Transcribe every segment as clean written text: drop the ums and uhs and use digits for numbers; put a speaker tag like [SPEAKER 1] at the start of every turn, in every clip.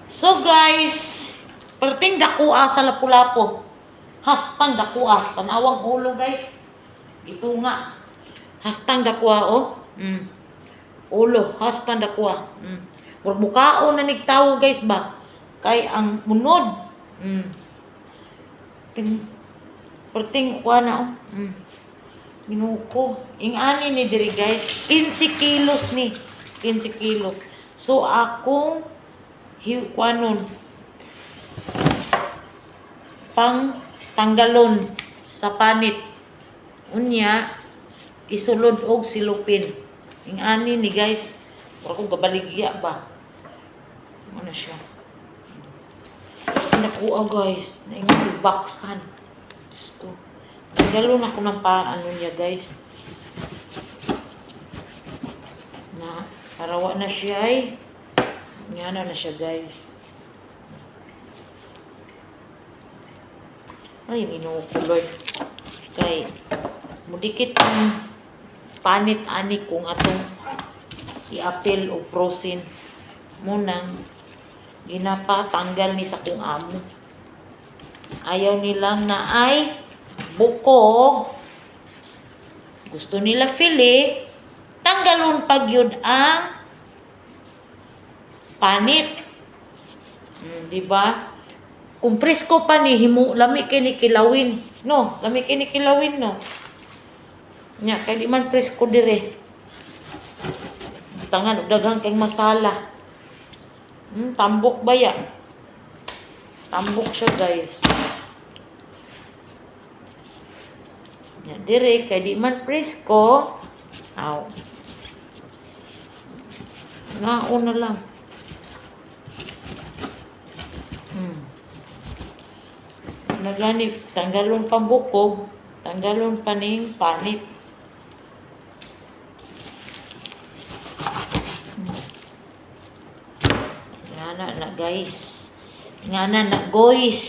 [SPEAKER 1] So guys, perting dakua sa lapu-lapu. Hastang dakua. Tanawang ulo guys. Ito nga. Hastang dakua oh. Ulo. Hastang dakua. Burbukao na nigtawo guys ba. Kay ang munod. Perting kuha na oh. Ginuko. Ingani ni diri guys. 15 kilos ni. 15 kilos. So akong kuanon pang tanggalon sa panit. Unya isulod og silupin. Ingani ni guys. Wala kong kabaligya ba. Ano siya. Nakuha guys. Naingon baksan. Gusto. Tanggalon ako ng paano niya guys. Na parawa na siya ay. Yan na siya guys. Ay, minukulod. Kay, mudikit ang panit ani kung atong i-apel o prosin. Munang, ginapatanggal ni sa kung amo. Ayaw nilang na ay bukog. Gusto nila fili. Tanggalon pag yun ang panit. Diba? Kung presko pa ni himo lami kini kilawin. No, lami kini kilawin no. Nya kay di man presko dire. Tangan daghang kay masala. Tambok baya. Tambok siya guys. Nya dire kay di man presko. Aw. Nauna lang. Nagani tanggalon pa bukog, tanggalon pa ning panit. Ngana na guys. Ngana na guys.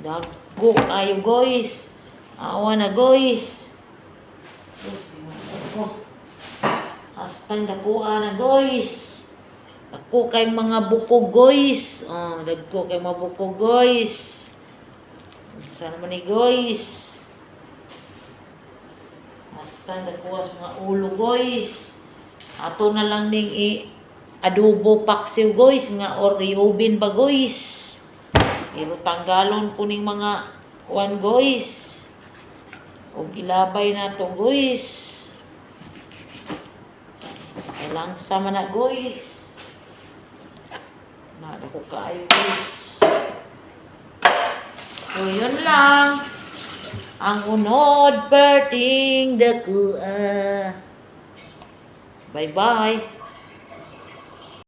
[SPEAKER 1] Dagko ayo guys. Awa na guys. Hastang dakuha na guys. Ako kay mga buko guys. Dagko kay mga buko guys. Sana man ni guys. Hastang dakuha sa mga ulo guys. Ato na lang ning adobo paksiw guys nga or iubin ba guys. Pero tanggalon po ning mga kuan guys. Og ilabay na to guys. Lang sama na guys. Nada ko kaayo guys. So yun lang. Ang unod perting dakua. Bye bye.